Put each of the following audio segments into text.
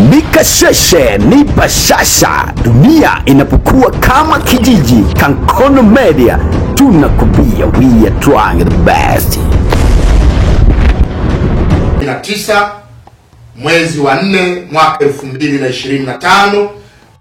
Ni kasheshe, ni bashasha, dunia inapokuwa kama kijiji. Kankono Media tunakubia, we are trying the best. 9 mwezi wa 4 mwaka 2025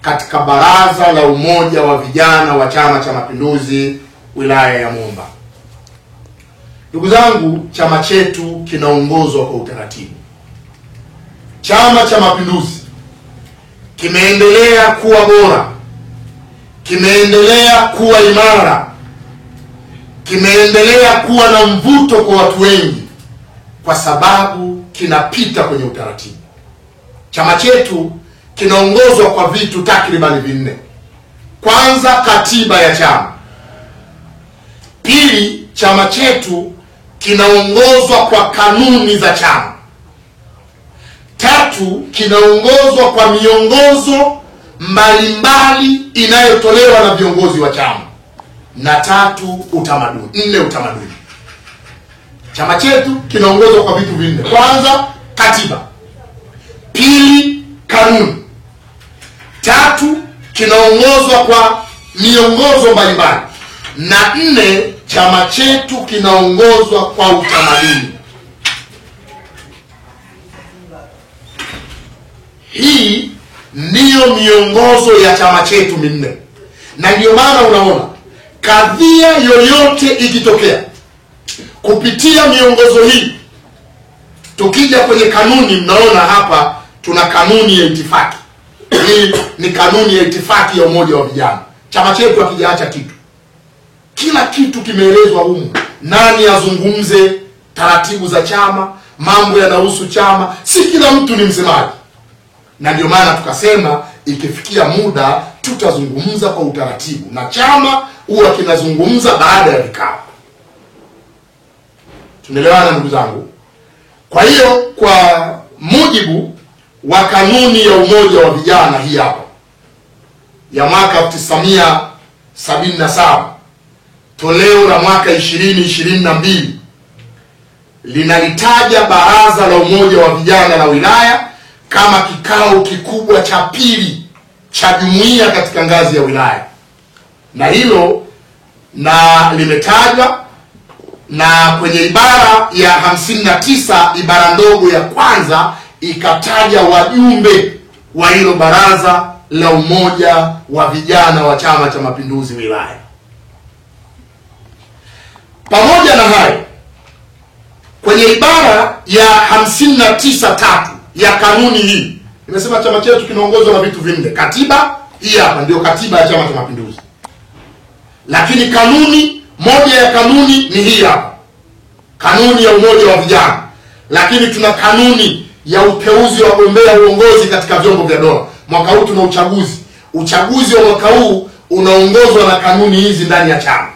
katika baraza la umoja wa vijana wa Chama cha Mapinduzi wilaya ya Momba. Ndugu zangu, chama chetu kinaongozwa kwa utaratibu. Chama cha Mapinduzi kimeendelea kuwa bora, kimeendelea kuwa imara, kimeendelea kuwa na mvuto kwa watu wengi kwa sababu kinapita kwenye utaratibu. Chama chetu kinaongozwa kwa vitu takriban 4. Kwanza, katiba ya chama. Pili, chama chetu kinaongozwa kwa kanuni za chama. Tatu, kinaongozwa kwa miongozo mbalimbali inayotolewa na viongozi wa chama. Na tatu, utamaduni. 4, utamaduni. Chama chetu kinaongozwa kwa vitu 4. Kwanza, katiba. Pili, kanuni. Tatu, kinaongozwa kwa miongozo mbalimbali. Na 4, chama chetu kinaongozwa kwa utamaduni. Hii ndiyo miongozo ya chama chetu 4. Na ndiyo maana unaona kadhia yoyote ikitokea kupitia miongozo hii, tukija kwenye kanuni, mnaona hapa tuna kanuni ya itifaki. Hii ni kanuni ya itifaki ya umoja wa vijana. Chama chetu hakijaacha kitu. Kila kitu kimeelezwa humu. Nani azungumze, taratibu za chama, mambo yanahusu chama. Si kila mtu ni msemaji. Na ndio maana tukasema ikifikia muda tutazungumza kwa utaratibu, na chama huwa kinazungumza baada ya vikao. Tunaelewana ndugu zangu? Kwa hiyo kwa mujibu wa kanuni ya umoja wa vijana hii hapa ya mwaka 1977 toleo la mwaka 2022 linalitaja baraza la umoja wa vijana la wilaya kama kikao kikubwa cha pili cha jumuiya katika ngazi ya wilaya. Na hilo na limetajwa na kwenye ibara ya 59 ibara ndogo ya kwanza ikataja wajumbe wa hilo baraza la umoja wa vijana wa Chama cha Mapinduzi wilaya. Pamoja na hayo, kwenye ibara ya 59(3) ya kanuni hii imesema chama chetu kinaongozwa na vitu 4. Katiba hii hapa ndio katiba ya Chama cha Mapinduzi. Lakini kanuni, moja ya kanuni ni hii hapa, kanuni ya umoja wa vijana. Lakini tuna kanuni ya uteuzi wa wagombea uongozi katika vyombo vya dola. Mwaka huu tuna uchaguzi. Uchaguzi wa mwaka huu unaongozwa na kanuni hizi ndani ya chama.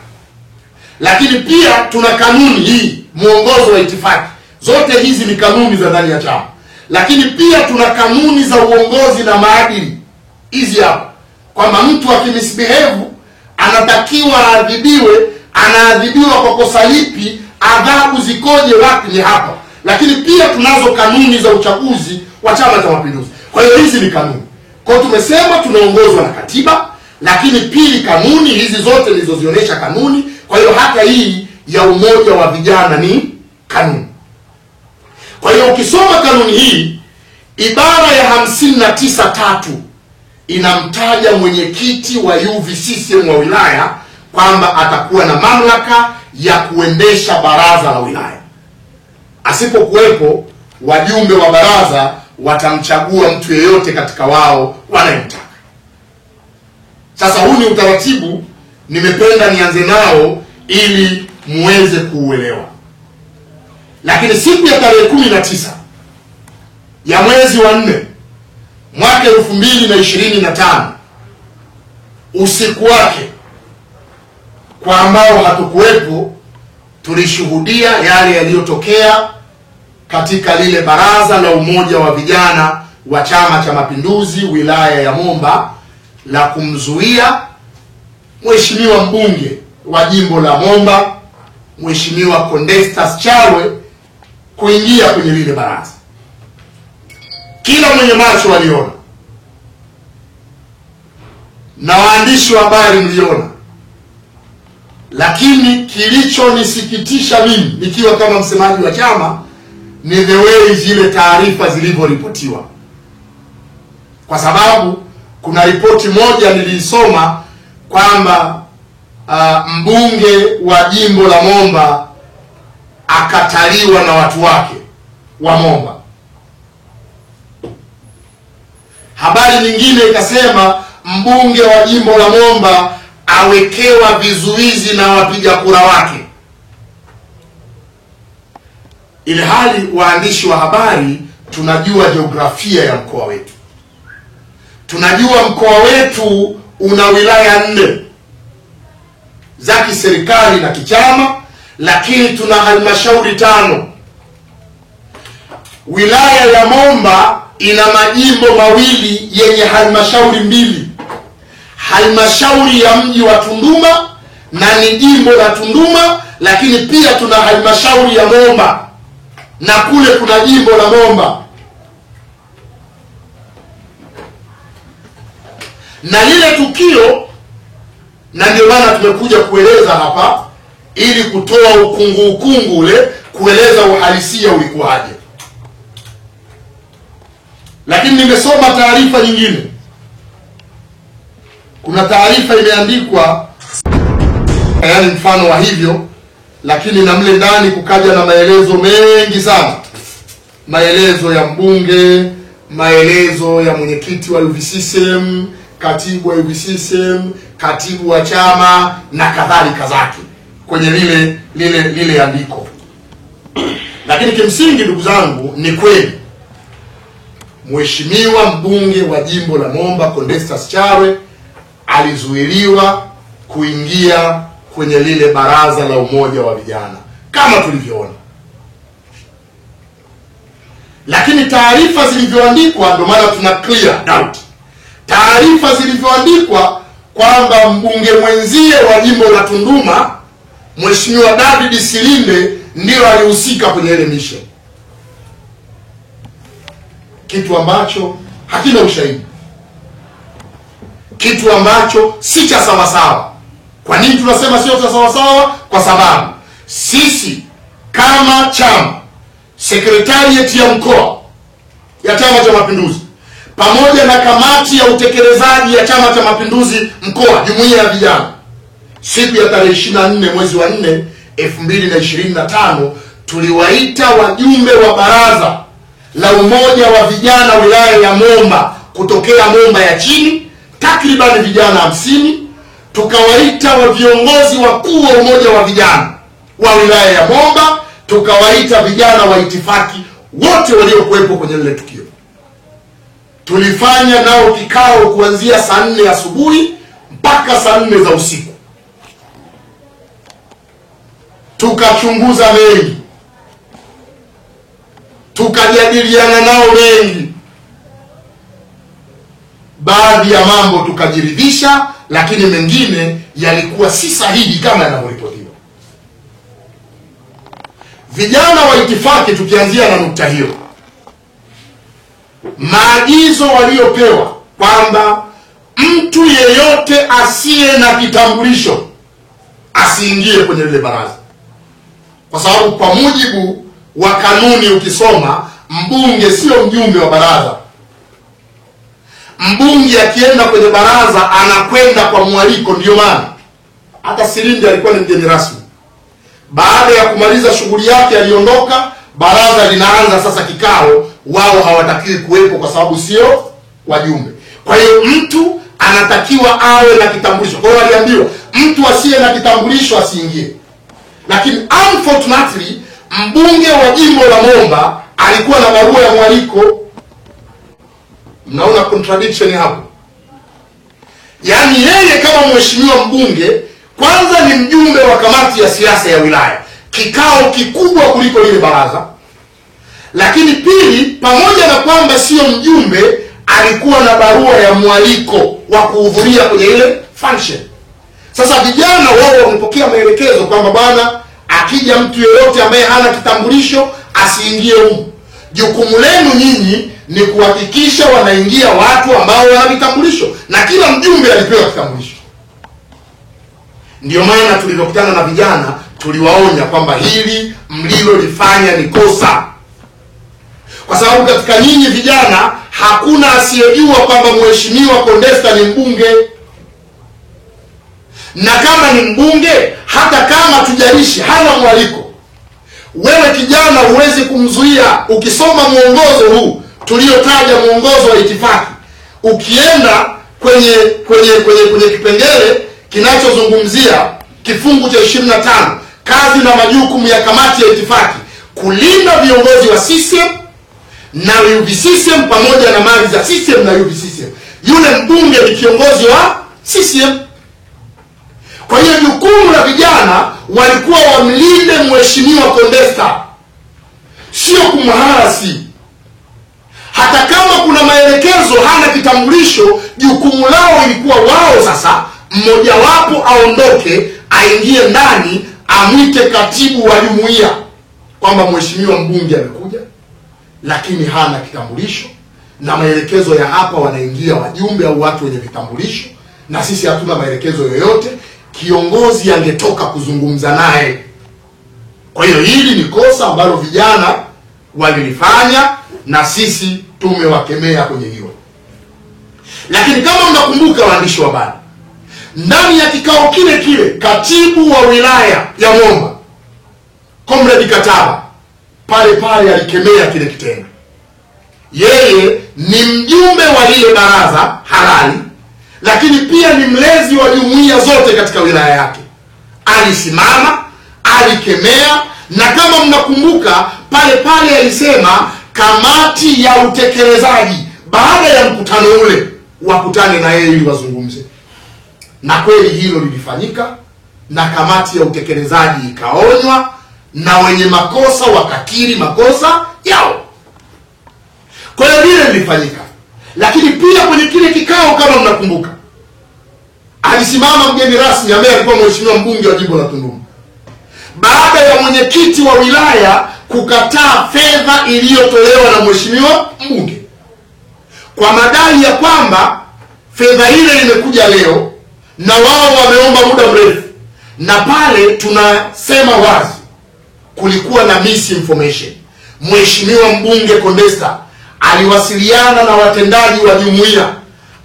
Lakini pia tuna kanuni hii, muongozo wa itifaki. Zote hizi ni kanuni za ndani ya chama. Lakini pia tuna kanuni za uongozi na maadili. Hizi hapa, kwamba mtu akimisbehave anatakiwa aadhibiwe, anaadhibiwa kwa kosa lipi, adhabu zikoje, wapi, ni hapa. Lakini pia tunazo kanuni za uchaguzi wa Chama cha Mapinduzi. Kwa hiyo hizi ni kanuni. Kwa hiyo tumesema tunaongozwa na katiba, lakini pili kanuni hizi zote nilizozionyesha kanuni. Kwa hiyo hata hii ya umoja wa vijana ni kanuni. Kwa hiyo ukisoma kanuni hii, ibara ya 59(3) inamtaja mwenyekiti wa UVCCM wa wilaya kwamba atakuwa na mamlaka ya kuendesha baraza la wilaya. Asipokuwepo, wajumbe wa baraza watamchagua mtu yeyote katika wao wanayemtaka. Sasa huu ni utaratibu, nimependa nianze nao ili muweze kuuelewa. Lakini siku ya tarehe 19 ya mwezi wa 4 mwaka 2025 usiku wake, kwa ambao hatukuwepo, tulishuhudia yale yaliyotokea katika lile baraza la umoja wa vijana wa Chama cha Mapinduzi wilaya ya Momba la kumzuia Mheshimiwa mbunge wa jimbo la Momba, Mheshimiwa Condestas Chawe kuingia kwenye lile baraza. kila mwenye macho waliona na waandishi wa habari mliona, lakini kilichonisikitisha mimi nikiwa kama msemaji wa chama ni the way zile taarifa zilivyoripotiwa, kwa sababu kuna ripoti moja nilisoma kwamba mbunge wa jimbo la Momba akataliwa na watu wake wa Momba. Habari nyingine ikasema mbunge wa jimbo la Momba awekewa vizuizi na wapiga kura wake. Ile hali waandishi wa habari tunajua jiografia ya mkoa wetu. Tunajua mkoa wetu una wilaya 4 za kiserikali na kichama, lakini tuna halmashauri 5. Wilaya ya Momba ina majimbo mawili yenye halmashauri 2. Halmashauri ya mji wa Tunduma na ni jimbo la Tunduma, lakini pia tuna halmashauri ya Momba na kule kuna jimbo la Momba. Na lile tukio, na ndio maana tumekuja kueleza hapa ili kutoa ukungu ule, kueleza uhalisia ulikuwaje. Lakini nimesoma taarifa nyingine. Kuna taarifa imeandikwa yaani mfano wa hivyo, lakini na mle ndani kukaja na maelezo mengi sana. Maelezo ya mbunge, maelezo ya mwenyekiti wa UVCCM, katibu wa UVCCM, katibu wa chama na kadhalika zake kwenye lile andiko. Lakini kimsingi ndugu zangu, ni kweli Mheshimiwa mbunge wa jimbo la Momba Condestas Chawe alizuiliwa kuingia kwenye lile baraza la umoja wa vijana kama tulivyoona. Lakini taarifa zilivyoandikwa, ndio maana tuna clear doubt. Taarifa zilivyoandikwa kwamba mbunge mwenzie wa jimbo la Tunduma Mheshimiwa David Silinde ndio alihusika kwenye ile mission, kitu ambacho hakina ushahidi, kitu ambacho si cha sawa sawa. Kwa nini tunasema sio cha sawa sawa? Kwa sababu sisi kama chama, sekretariat ya mkoa ya Chama cha Mapinduzi pamoja na kamati ya utekelezaji ya Chama cha Mapinduzi mkoa, jumuiya ya vijana, siku ya tarehe 24 mwezi wa 4 2025 tuliwaita wajumbe wa baraza la umoja wa vijana wilaya ya Momba kutokea Momba ya chini, takriban vijana 50. Tukawaita wa viongozi wakuu wa umoja wa vijana wa wilaya ya Momba, tukawaita vijana wa itifaki wote waliokuwepo kwenye lile tukio. Tulifanya nao kikao kuanzia saa 4 asubuhi mpaka saa 4 za usiku. Tukachunguza mengi, tukajadiliana nao mengi. Baadhi ya mambo tukajiridhisha, lakini mengine yalikuwa si sahihi kama yanavyoripotiwa. Vijana wa itifaki, tukianzia na nukta hiyo, maagizo waliopewa kwamba mtu yeyote asiye na kitambulisho asiingie kwenye lile baraza, kwa sababu kwa mujibu wa kanuni ukisoma, mbunge sio mjumbe wa baraza. Mbunge akienda kwenye baraza anakwenda kwa mwaliko. Ndio maana hata Silinde alikuwa ni mgeni rasmi. Baada ya kumaliza shughuli yake aliondoka, baraza linaanza sasa kikao, wao hawatakiwi kuwepo kwa sababu sio wajumbe. Kwa hiyo mtu anatakiwa awe na kitambulisho. Kwa hiyo aliambiwa mtu asiye na kitambulisho asiingie. Lakini unfortunately mbunge wa jimbo la Momba alikuwa na barua ya mwaliko. Mnaona contradiction hapo? Yaani yeye kama mheshimiwa mbunge, kwanza ni mjumbe wa kamati ya siasa ya wilaya, kikao kikubwa kuliko lile baraza. Lakini pili, pamoja na kwamba sio mjumbe, alikuwa na barua ya mwaliko wa kuhudhuria kwenye ile function. Sasa vijana wao wamepokea maelekezo kwamba bwana, akija mtu yeyote ambaye hana kitambulisho asiingie huko. Jukumu lenu nyinyi ni kuhakikisha wanaingia watu ambao wana vitambulisho, na kila mjumbe alipewa kitambulisho. Ndio maana tulipokutana na vijana tuliwaonya kwamba hili mlilolifanya ni kosa, kwa sababu katika nyinyi vijana hakuna asiyejua kwamba Mheshimiwa Condesta ni mbunge, na kama ni mbunge, hata kama tujalishi hana mwaliko, wewe kijana huwezi kumzuia. Ukisoma mwongozo huu tuliotaja, mwongozo wa itifaki, ukienda kwenye kipengele kinachozungumzia kifungu cha 25, kazi na majukumu ya kamati ya itifaki, kulinda viongozi wa CCM na UVCCM pamoja na mali za CCM na UVCCM. Yule mbunge ni kiongozi wa CCM. Kwa hiyo jukumu la vijana walikuwa wamlinde Mheshimiwa Condesta, sio kumharasi. Hata kama kuna maelekezo hana kitambulisho, jukumu lao ilikuwa wao sasa mmoja wapo aondoke, aingie ndani, amwite katibu wa jumuiya kwamba mheshimiwa mbunge amekuja lakini hana kitambulisho, na maelekezo ya hapa wanaingia wajumbe au watu wenye vitambulisho, na sisi hatuna maelekezo yoyote. Kiongozi angetoka kuzungumza naye. Kwa hiyo hili ni kosa ambalo vijana walilifanya na sisi tumewakemea kwenye hilo. Lakini kama mnakumbuka, waandishi wa habari, ndani ya kikao kile kile katibu wa wilaya ya Momba Comrade Kataba pale alikemea kile kitendo. Yeye ni mjumbe wa lile baraza halali, lakini pia ni mlezi wa jumuiya zote katika wilaya yake. Alisimama, alikemea, na kama mnakumbuka pale alisema kamati ya utekelezaji baada ya mkutano ule wakutane na yeye ili wazungumze. Na kweli hilo lilifanyika, na kamati ya utekelezaji ikaonywa, na wenye makosa wakakiri makosa yao. Kwa hiyo lile lilifanyika. Lakini pia kwenye kile kikao, kama mnakumbuka, alisimama mgeni rasmi ambaye alikuwa mheshimiwa mbunge wa jimbo la Tunduma, baada ya mwenyekiti wa wilaya kukataa fedha iliyotolewa na mheshimiwa mbunge kwa madai ya kwamba fedha ile imekuja leo na wao wameomba muda mrefu. Na pale tunasema wazi, kulikuwa na misinformation. Mheshimiwa mbunge Condesta aliwasiliana na watendaji wa jumuiya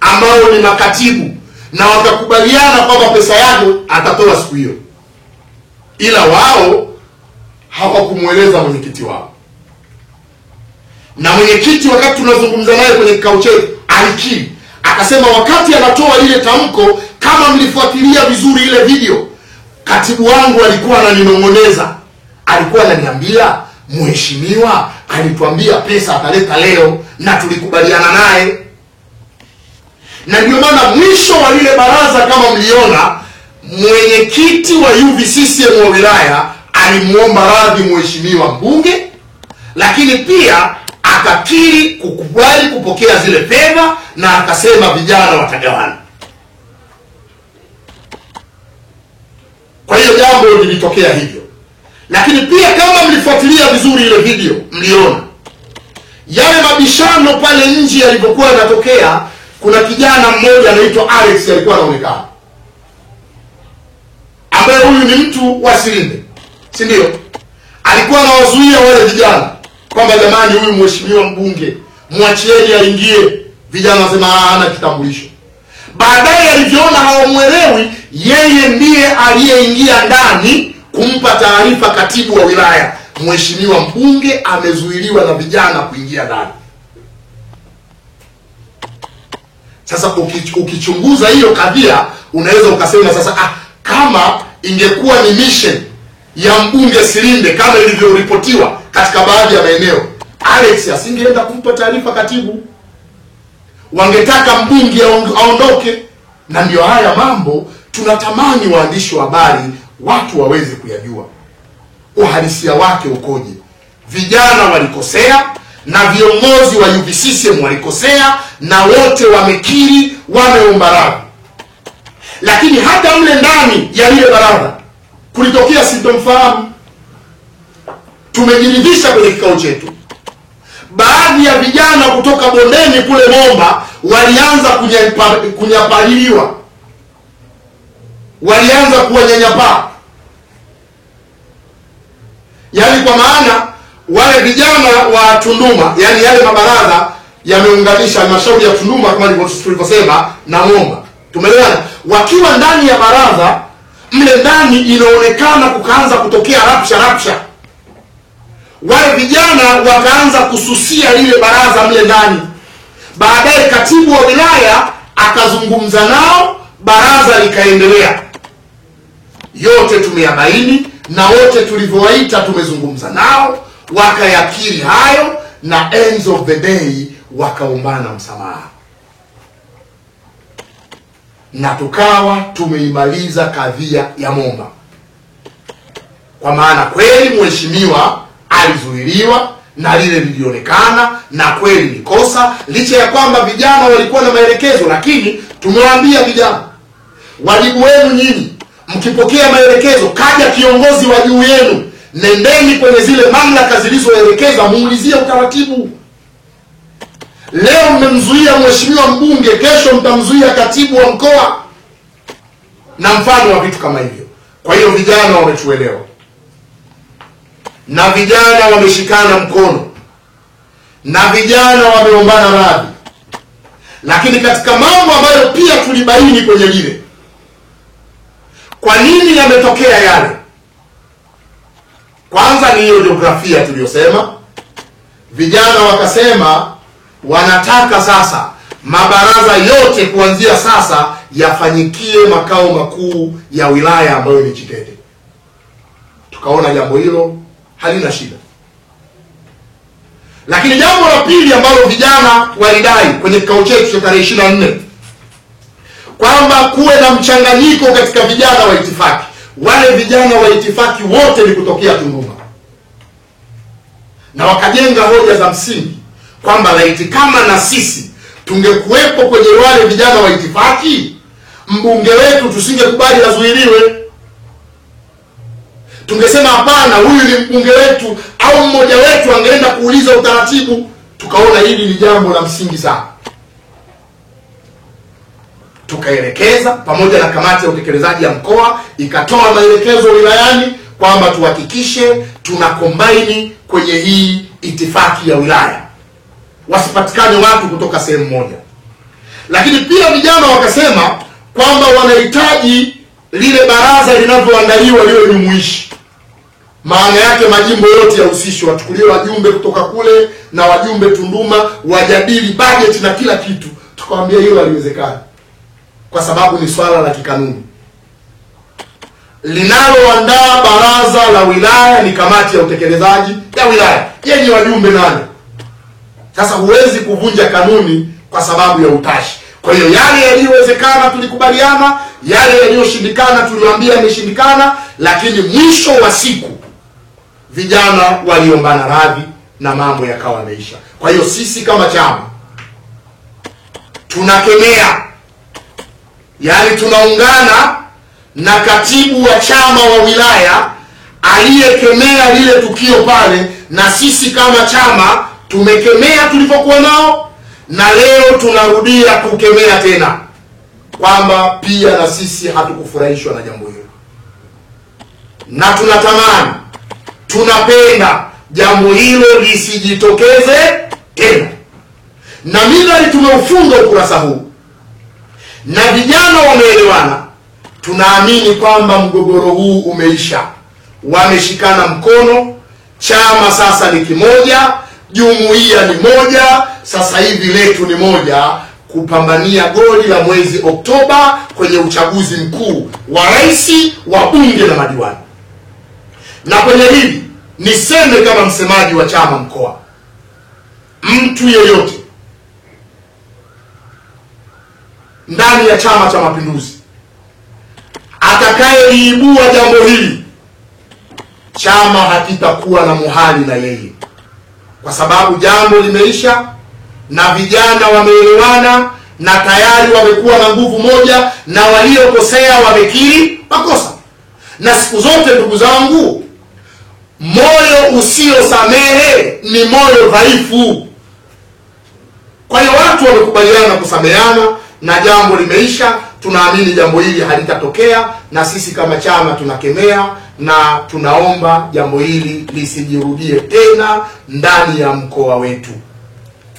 ambao ni makatibu, na wakakubaliana kwamba pesa yako atatoa siku hiyo, ila wao hawakumueleza mwenyekiti wao. Na mwenyekiti wakati tunazungumza naye kwenye kikao chetu alikiri, akasema wakati anatoa ile tamko, kama mlifuatilia vizuri ile video, katibu wangu alikuwa ananinong'oneza, alikuwa ananiambia mheshimiwa alituambia pesa ataleta leo na tulikubaliana naye. Na ndio maana mwisho wa lile baraza, kama mliona, mwenyekiti wa UVCCM wa wilaya alimuomba radhi mheshimiwa mbunge, lakini pia akakiri kukubali kupokea zile fedha, na akasema vijana watagawana. Kwa hiyo jambo lilitokea hivyo. Lakini pia kama mlifuatilia vizuri ile video, mliona yale mabishano pale nje yalipokuwa yanatokea. Kuna kijana mmoja anaitwa Alex alikuwa anaonekana, ambaye huyu ni mtu wa Silinde, si ndio? Alikuwa anawazuia wale vijana kwamba jamani, huyu mheshimiwa mbunge mwachieni aingie. Vijana wasema hana kitambulisho. Baadaye alivyoona hawamuelewi, yeye ndiye aliyeingia ndani kumpa taarifa katibu wa wilaya, mheshimiwa mbunge amezuiliwa na vijana kuingia ndani. Sasa ukichunguza hiyo kadhia, unaweza ukasema sasa, kama ingekuwa ni mission ya mbunge Silinde kama ilivyoripotiwa katika baadhi ya maeneo, Alex asingeenda kumpa taarifa katibu, wangetaka mbunge aondoke. Na ndio haya mambo tunatamani waandishi wa habari watu waweze kuyajua uhalisia wake ukoje. Vijana walikosea na viongozi wa UVCCM walikosea, na wote wamekiri, wameomba radhi. Lakini hata mle ndani ya lile baraza kulitokea sintofahamu. Tumejiridhisha kwenye kikao chetu, baadhi ya vijana kutoka bondeni kule Momba walianza kunyapaliwa, walianza kuwanyanyapaa. Yaani kwa maana wale vijana wa Tunduma, yani yale mabaraza yameunganisha halmashauri ya Tunduma kama tulivyosema na Momba. Tumeelewana? Wakiwa ndani ya baraza, mle ndani inaonekana kukaanza kutokea rapsha. Wale vijana wakaanza kususia lile baraza mle ndani. Baadaye katibu wa wilaya akazungumza nao, baraza likaendelea. Yote tumeyabaini na wote tulivyowaita tumezungumza nao, wakayakiri hayo, na ends of the day wakaombana msamaha. Na tukawa tumeimaliza kadhia ya Momba. Kwa maana kweli mheshimiwa alizuiliwa na lile lilionekana na kweli ni kosa, licha ya kwamba vijana walikuwa na maelekezo, lakini tumewaambia vijana, wajibu wenu nyinyi, mkipokea maelekezo, kaja kiongozi wa juu yenu, nendeni kwenye zile mamlaka zilizoelekeza, muulizie utaratibu. Leo mmemzuia mheshimiwa mbunge, kesho mtamzuia katibu wa mkoa na mfano wa vitu kama hivyo. Kwa hiyo vijana wametuelewa na vijana wameshikana mkono na vijana wameombana radhi. Lakini katika mambo ambayo pia tulibaini kwenye lile, kwa nini yametokea yale, kwanza ni hiyo jiografia tuliyosema. Vijana wakasema wanataka sasa mabaraza yote kuanzia sasa yafanyikie makao makuu ya wilaya ambayo ni Chitete. Tukaona jambo hilo halina shida. Lakini jambo la pili ambalo vijana walidai kwenye kikao chetu cha tarehe 24, kwamba kuwe na mchanganyiko katika vijana wa itifaki. Wale vijana wa itifaki wote ni kutokea Tunduma, na wakajenga hoja za msingi kwamba laiti kama na sisi tungekuwepo kwenye wale vijana wa itifaki, mbunge wetu tusingekubali azuiliwe. Tungesema hapana, huyu ni mbunge wetu, au mmoja wetu angeenda kuuliza utaratibu. Tukaona hili ni jambo la msingi sana. Tukaelekeza pamoja na kamati ya utekelezaji ya mkoa, ikatoa maelekezo wilayani kwamba tuhakikishe tuna combine kwenye hii itifaki ya wilaya, wasipatikane watu kutoka sehemu moja. Lakini pia vijana wakasema kwamba wanahitaji lile baraza linavyoandaliwa liwe jumuishi. Maana yake majimbo yote yahusishwe, wachukuliwe wajumbe kutoka kule na wajumbe Tunduma, wajadili budget na kila kitu. Tukamwambia hilo haliwezekani, kwa sababu ni swala la kikanuni. Linaloandaa baraza la wilaya ni kamati ya utekelezaji ya wilaya yenye wajumbe 8. Sasa huwezi kuvunja kanuni kwa sababu ya utashi. Kwa hiyo yale yaliyowezekana tulikubaliana, yale yaliyoshindikana tuliwaambia yameshindikana, lakini mwisho wa siku vijana waliombana radhi na mambo yakawa yameisha. Kwa hiyo sisi kama chama tunakemea, yani tunaungana na katibu wa chama wa wilaya aliyekemea lile tukio pale, na sisi kama chama tumekemea tulipokuwa nao, na leo tunarudia kukemea tena kwamba pia na sisi hatukufurahishwa na jambo hilo, na tunatamani, tunapenda jambo hilo lisijitokeze tena. Na mimi tumeufunga ukurasa huu na vijana wameelewana. Tunaamini kwamba mgogoro huu umeisha, wameshikana mkono, chama sasa ni kimoja, jumuiya ni moja, sasa hivi letu ni moja, kupambania goli la mwezi Oktoba kwenye uchaguzi mkuu wa rais, wa bunge na madiwani. Na kwenye hili niseme kama msemaji wa chama mkoa, mtu yeyote ndani ya Chama cha Mapinduzi atakayeliibua jambo hili, chama hakitakuwa na muhali na yeye, kwa sababu jambo limeisha na vijana wameelewana na tayari wamekuwa na nguvu moja, na waliokosea wamekiri makosa. Na siku zote ndugu zangu, moyo usiosamehe ni moyo dhaifu. Kwa hiyo watu wamekubaliana kusameheana na jambo limeisha. Tunaamini jambo hili halitatokea, na sisi kama chama tunakemea na tunaomba jambo hili lisijirudie tena ndani ya mkoa wetu.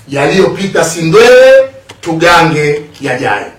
Yaliyopita si ndwele, tugange yajayo.